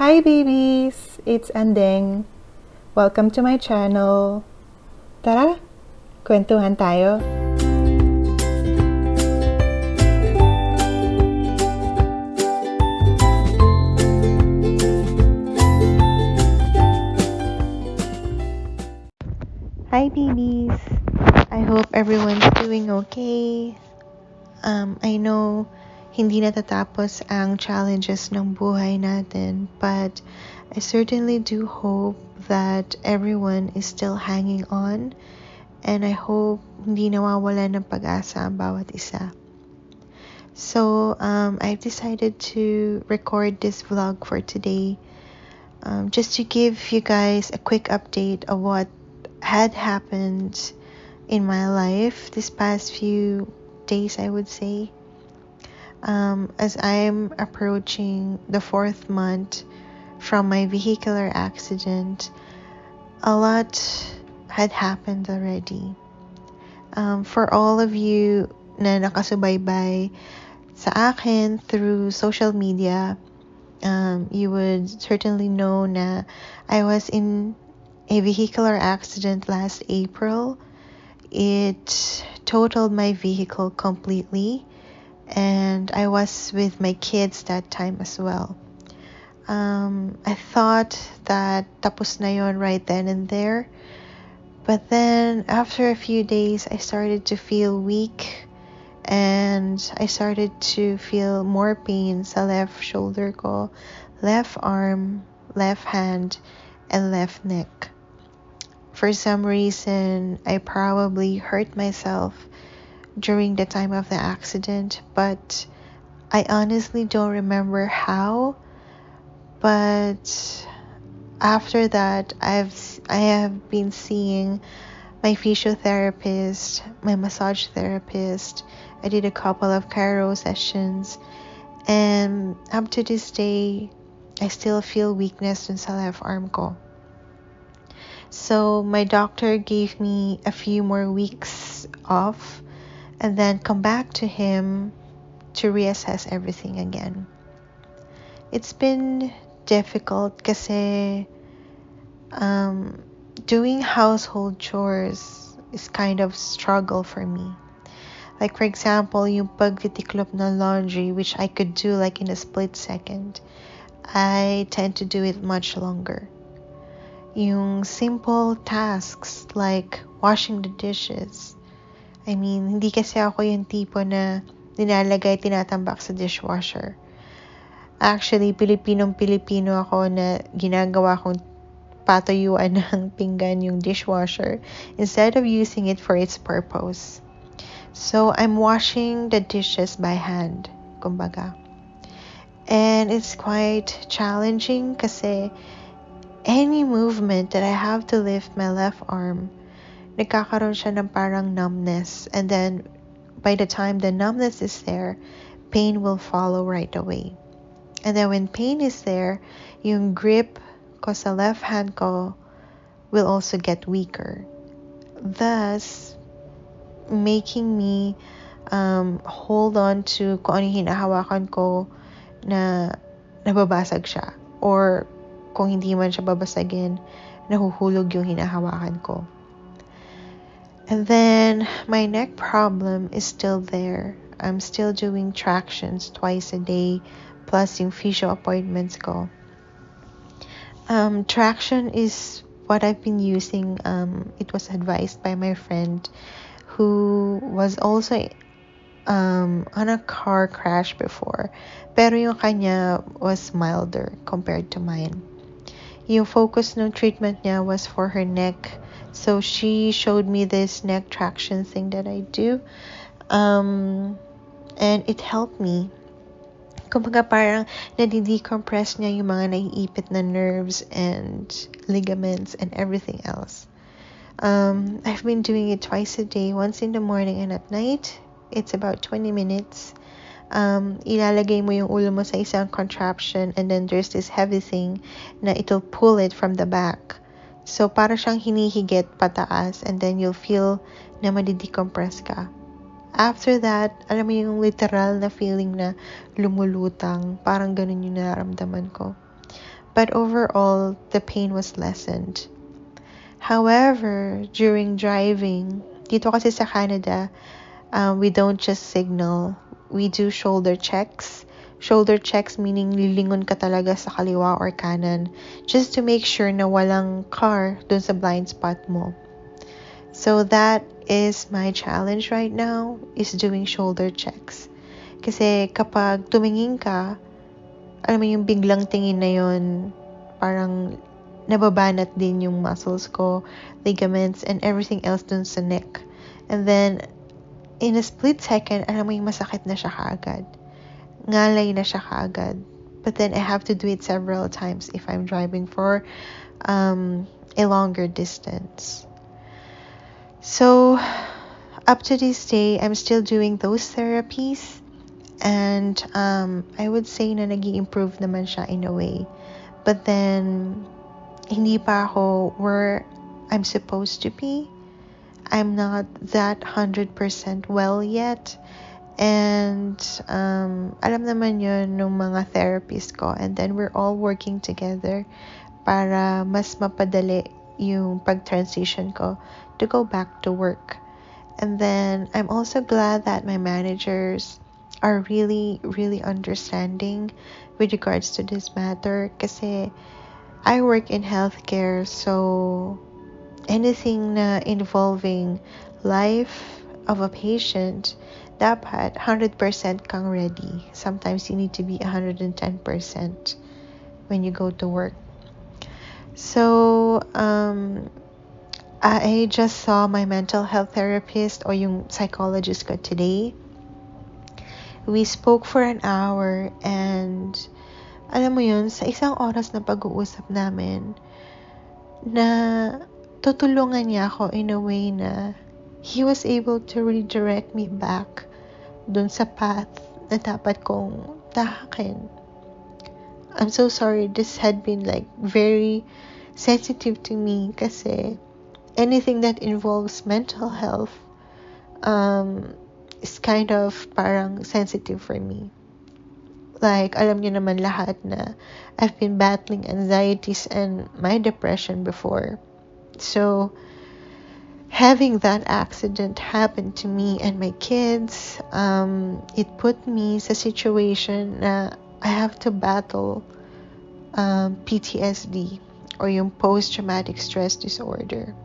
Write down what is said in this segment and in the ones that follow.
Hi babies! It's Andeng. Welcome to my channel. Tara, kwentuhan tayo. Hi babies! I hope everyone's doing okay. I know hindi natatapos ang challenges ng buhay natin, but I certainly do hope that everyone is still hanging on, and I hope hindi nawawala ng pag-asa ang bawat isa. So, I've decided to record this vlog for today, just to give you guys a quick update of what had happened in my life this past few days, I would say. As I'm approaching the 4th month from my vehicular accident, a lot had happened already. For all of you na nakasubaybay sa akin through social media, you would certainly know na I was in a vehicular accident last April. It totaled my vehicle completely, and I was with my kids that time as well. I thought that tapos na yon right then and there, but then after a few days I started to feel weak, and I started to feel more pain sa left shoulder ko, left arm, left hand, and left neck. For some reason, I probably hurt myself during the time of the accident, but I honestly don't remember how. But after that, I have been seeing my physiotherapist, my massage therapist. I did a couple of chiro sessions, and up to this day, I still feel weakness dun sa left arm ko. So my doctor gave me a few more weeks off and then come back to him to reassess everything again. It's been difficult kasi doing household chores is kind of struggle for me. Like for example, yung pagtitiklop ng laundry, which I could do like in a split second, I tend to do it much longer. Yung simple tasks like washing the dishes. I mean, hindi kasi ako yung tipo na nilalagay, tinatambak sa dishwasher. Actually, Pilipinong-Pilipino ako na ginagawa kong patuyuan ng pinggan yung dishwasher instead of using it for its purpose. So, I'm washing the dishes by hand, kumbaga. And it's quite challenging kasi any movement that I have to lift my left arm, nagkakaroon siya ng parang numbness, and then by the time the numbness is there, pain will follow right away. And then when pain is there, yung grip ko sa left hand ko will also get weaker, thus making me hold on to kung ano yung hinahawakan ko na nababasag siya, or kung hindi man siya babasagin, nahuhulog yung hinahawakan ko. And then my neck problem is still there. I'm still doing tractions twice a day, plus yung physio appointments ko. Traction is what I've been using. It was advised by my friend who was also on a car crash before, pero yung kanya was milder compared to mine. Yung focus ng treatment niya was for her neck, so she showed me this neck traction thing that I do, and it helped me. Kumbaga parang nadi-decompress niya yung mga naiipit na nerves and ligaments and everything else. I've been doing it twice a day, once in the morning and at night. It's about 20 minutes. Ilalagay mo yung ulo mo sa isang contraption, and then there's this heavy thing na it'll pull it from the back. So, para siyang hinihigit pataas, and then you'll feel na madi-decompress ka. After that, alam mo yung literal na feeling na lumulutang, parang ganun yung nararamdaman ko. But overall, the pain was lessened. However, during driving, dito kasi sa Canada, we don't just signal. We do shoulder checks. Shoulder checks meaning lilingon ka talaga sa kaliwa or kanan just to make sure na walang car dun sa blind spot mo. So that is my challenge right now, is doing shoulder checks. Kasi kapag tumingin ka, alam mo yung biglang tingin na yun, parang nababanat din yung muscles ko, ligaments, and everything else dun sa neck. And then, in a split second, alam mo yung masakit na siya kaagad. Ngalay na siya kaagad. But then, I have to do it several times if I'm driving for a longer distance. So, up to this day, I'm still doing those therapies. And I would say na nag-i-improve naman siya in a way. But then, hindi pa ako where I'm supposed to be. I'm not that 100% well yet. And alam naman yun ng mga therapist ko. And then we're all working together para mas mapadali yung pag-transition ko to go back to work. And then I'm also glad that my managers are really, really understanding with regards to this matter. Kasi I work in healthcare, so anything na involving life of a patient, dapat 100% kang ready. Sometimes you need to be 110% when you go to work. So, I just saw my mental health therapist o yung psychologist ko today. We spoke for an hour and alam mo yun, sa isang oras na pag-uusap namin, na tutulungan niya ako in a way na he was able to redirect me back dun sa path na dapat kong tahakin. I'm so sorry, this had been like very sensitive to me kasi anything that involves mental health is kind of parang sensitive for me. Like, alam niyo naman lahat na I've been battling anxieties and my depression before. So, having that accident happen to me and my kids, it put me sa situation na I have to battle PTSD or yung post-traumatic stress disorder.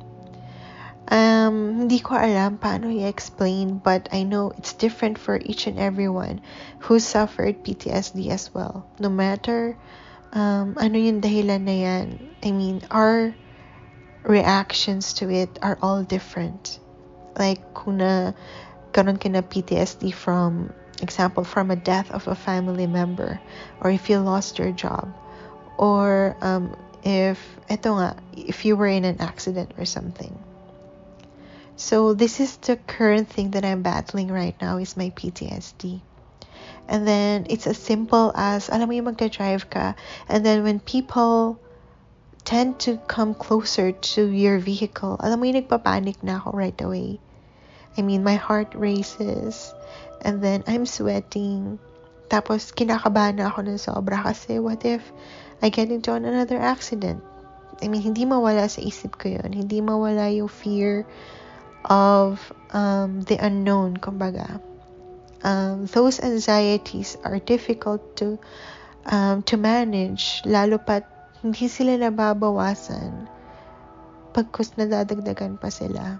Hindi ko alam paano i-explain, but I know it's different for each and everyone who suffered PTSD as well. No matter ano yung dahilan na yan, I mean, our reactions to it are all different. Like, kung karon ka na PTSD from a death of a family member, or if you lost your job, or if you were in an accident or something. So this is the current thing that I'm battling right now, is my PTSD. And then it's as simple as, alam mo yung magdadrive ka, and then when people tend to come closer to your vehicle, alam mo yung nagpapanik na ako right away. I mean, my heart races, and then I'm sweating. Tapos kinakabahan na ako ng sobra kasi what if I get into another accident? I mean, hindi mawala sa isip ko yun. Hindi mawala yung fear of the unknown, kumbaga. Those anxieties are difficult to manage, lalo pat hindi sila nababawasan pagkus nadadagdagan pa sila.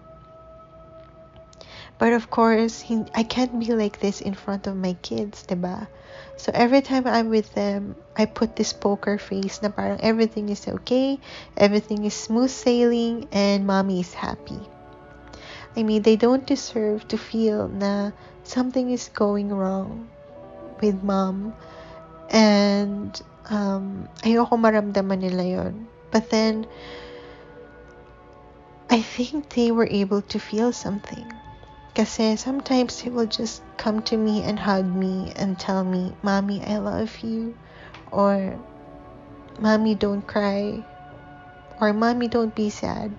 But of course, I can't be like this in front of my kids, diba? So every time I'm with them, I put this poker face na parang everything is okay, everything is smooth sailing, and mommy is happy. I mean, they don't deserve to feel na something is going wrong with mom. And ayoko maramdaman nila yon. But then, I think they were able to feel something. Kasi sometimes they will just come to me and hug me and tell me, Mommy, I love you. Or, Mommy, don't cry. Or, Mommy, don't be sad.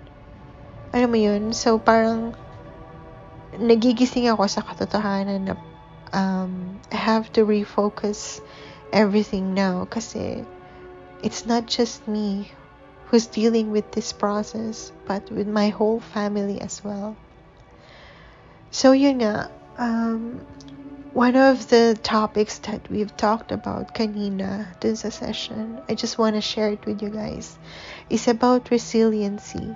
Alam mo yun? So, parang nagigising ako sa katotohanan na I have to refocus everything now kasi it's not just me who's dealing with this process, but with my whole family as well. So yun nga, one of the topics that we've talked about kanina dun sa session, I just want to share it with you guys, is about resiliency.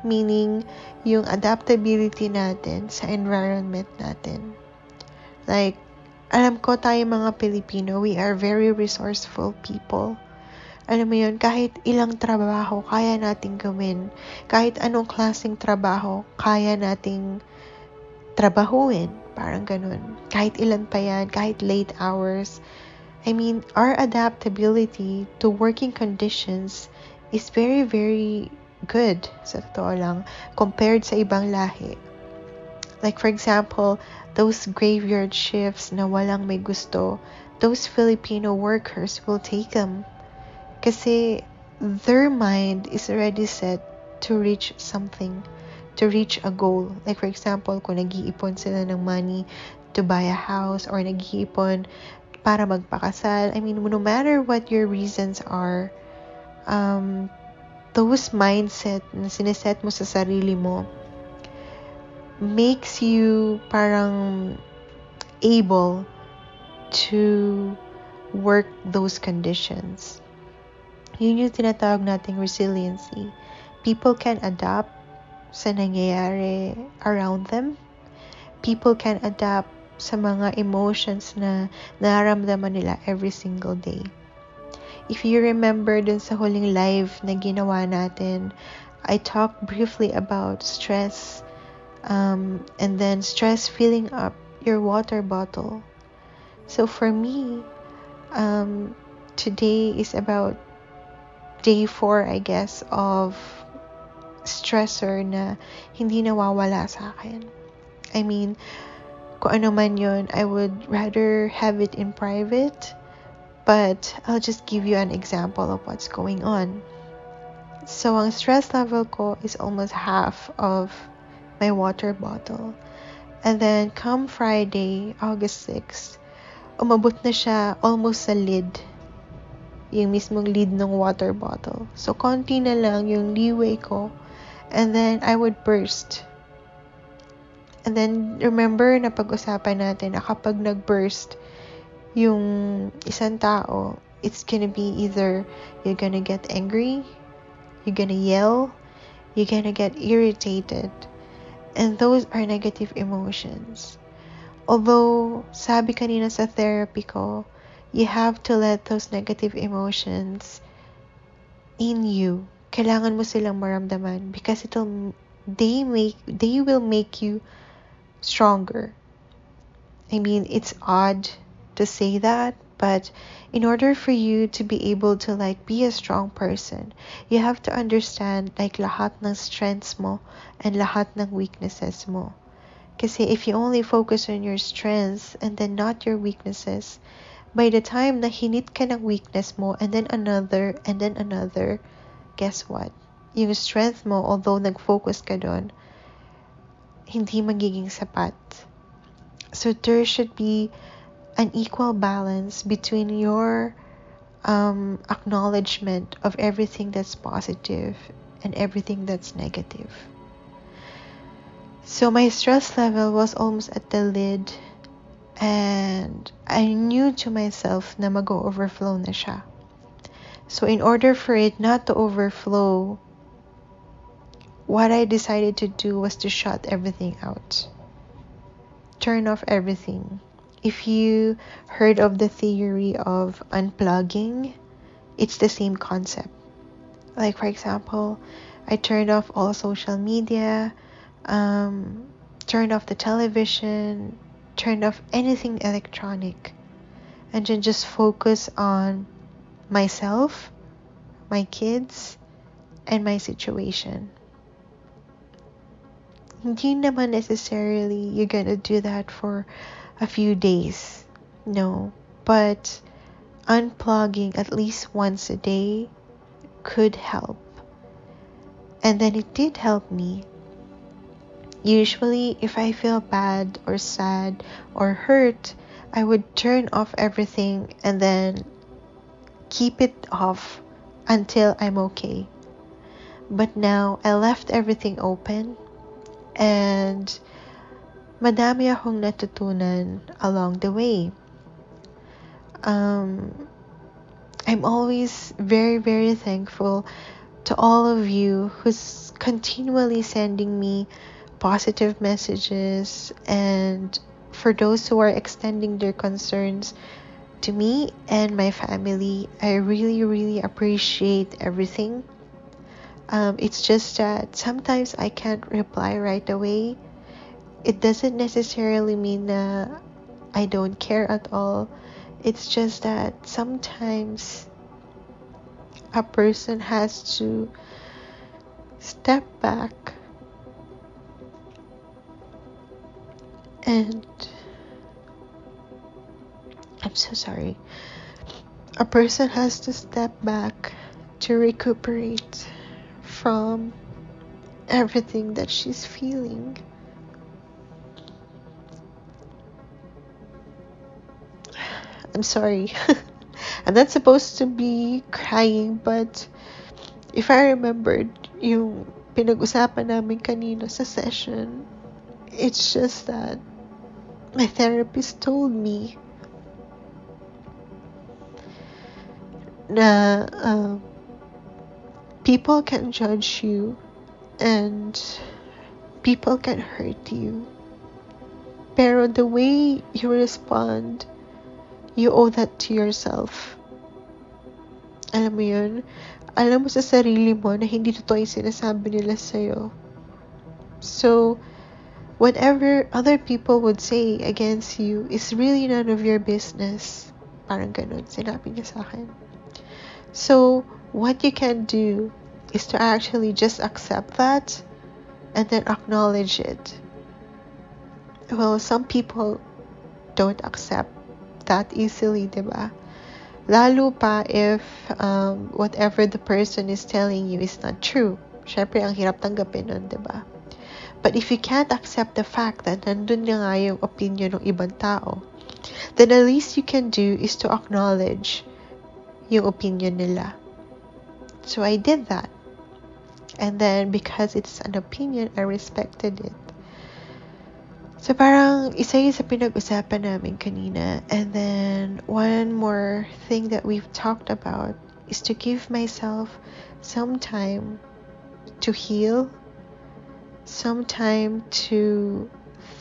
Meaning, yung adaptability natin sa environment natin. Like, alam ko tayo mga Pilipino, we are very resourceful people. Alam mo yun, kahit ilang trabaho, kaya nating gawin. Kahit anong klaseng trabaho, kaya nating trabahuin. Parang ganun. Kahit ilan pa yan, kahit late hours. I mean, our adaptability to working conditions is very, very good, sa totoo lang, compared sa ibang lahi. Like, for example, those graveyard shifts na walang may gusto, those Filipino workers will take them. Kasi their mind is already set to reach something, to reach a goal. Like, for example, kung nag-iipon sila ng money to buy a house or nag-iipon para magpakasal. I mean, no matter what your reasons are, those mindset na sineset mo sa sarili mo makes you parang able to work those conditions. Yun yung tinatawag nating resiliency. People can adapt sa nangyayari around them. People can adapt sa mga emotions na nararamdaman nila every single day. If you remember dun sa huling live na ginawa natin, I talked briefly about stress, and then stress filling up your water bottle. So for me, today is about day 4, I guess, of stressor na hindi nawawala sa akin. I mean, kung ano man yun, I would rather have it in private, but I'll just give you an example of what's going on. So, ang stress level ko is almost half of my water bottle. And then, come Friday, August 6, umabot na siya almost sa lid. Yung mismong lid ng water bottle. So, konti na lang yung leeway ko. And then, I would burst. And then, remember na pag-usapan natin na kapag nag-burst yung isang tao, it's gonna be either you're gonna get angry, you're gonna yell, you're gonna get irritated. And those are negative emotions. Although, sabi kanina sa therapy ko, you have to let those negative emotions in you. Kailangan mo silang maramdaman because they will make you stronger. I mean, it's odd to say that, but in order for you to be able to be a strong person, you have to understand lahat ng strengths mo and lahat ng weaknesses mo. Kasi if you only focus on your strengths and then not your weaknesses, by the time na hinit ka ng weakness mo and then another, guess what? Yung strength mo, although nag-focus ka doon, hindi magiging sapat. So there should be an equal balance between your acknowledgement of everything that's positive and everything that's negative. So my stress level was almost at the lid, and I knew to myself na mag-overflow na siya. So in order for it not to overflow, what I decided to do was to shut everything out. Turn off everything. If you heard of the theory of unplugging, it's the same concept. Like, for example, I turned off all social media, turned off the television, turned off anything electronic, and then just focus on myself, my kids, and my situation. Hindi naman necessarily you're gonna do that for a few days. No. But unplugging at least once a day could help. And then it did help me. Usually, if I feel bad or sad or hurt, I would turn off everything and then keep it off until I'm okay. But now, I left everything open, and madami akong natutunan along the way. I'm always very, very thankful to all of you who's continually sending me positive messages, and for those who are extending their concerns to me and my family. I really, really appreciate everything. It's just that sometimes I can't reply right away. It doesn't necessarily mean that I don't care at all. It's just that sometimes a person has to step back and I'm so sorry. A person has to step back to recuperate from everything that she's feeling. I'm sorry. I'm not supposed to be crying, but if I remembered yung pinag-usapan namin kanina sa session, it's just that my therapist told me na people can judge you and people can hurt you. Pero the way you respond, you owe that to yourself. Alam mo yun? Alam mo sa sarili mo na hindi totoo yung sinasabi nila sa'yo. So, whatever other people would say against you is really none of your business. Parang ganun, sinabi niya sa akin. So, what you can do is to actually just accept that and then acknowledge it. Well, some people don't accept that easily, diba? Lalo pa if whatever the person is telling you is not true. Syempre, ang hirap tanggapin nun, diba? But if you can't accept the fact that nandun na nga yung opinion ng ibang tao, then the least you can do is to acknowledge yung opinion nila. So I did that. And then, because it's an opinion, I respected it. So parang isa yun sa pinag-usapan namin kanina. And then, one more thing that we've talked about is to give myself some time to heal, some time to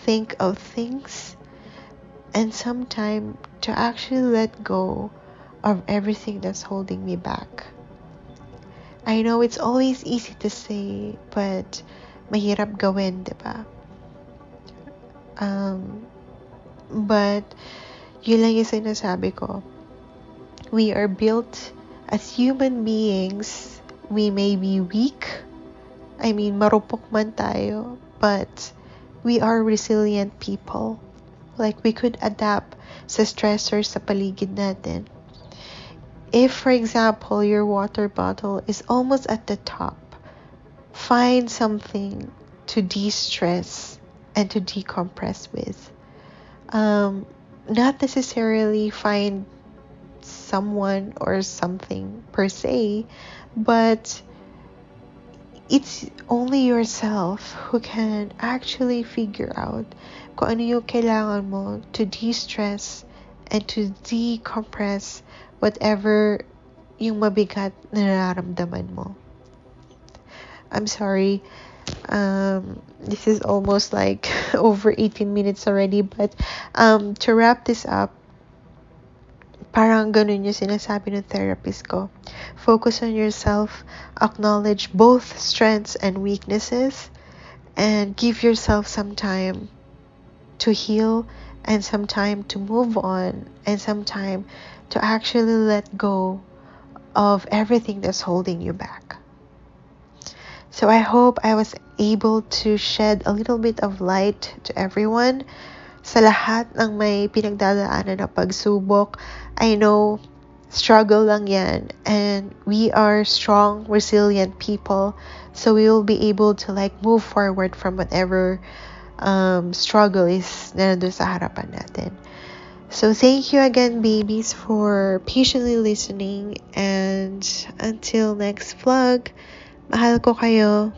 think of things, and some time to actually let go of everything that's holding me back. I know it's always easy to say, but mahirap gawin, diba? But yun lang yung sinasabi ko. We are built as human beings. We may be weak. I mean, marupok man tayo, but we are resilient people. Like, we could adapt sa stressors sa paligid natin. If, for example, your water bottle is almost at the top, find something to de-stress and to decompress with. Not necessarily find someone or something per se, but it's only yourself who can actually figure out kung ano yung kailangan mo to de-stress and to decompress whatever yung mabigat na nararamdaman mo. I'm sorry. This is almost like over 18 minutes already, but to wrap this up, parang ganun yung sinasabi ng therapist ko. Focus on yourself, acknowledge both strengths and weaknesses, and give yourself some time to heal and some time to move on and some time to actually let go of everything that's holding you back. So I hope I was able to shed a little bit of light to everyone. Sa lahat ng may pinagdadaanan na pagsubok, I know struggle lang yan, and we are strong, resilient people, so we will be able to move forward from whatever struggle is na nandun sa harapan natin. So thank you again, babies, for patiently listening, and until next vlog, mahal ko kayo.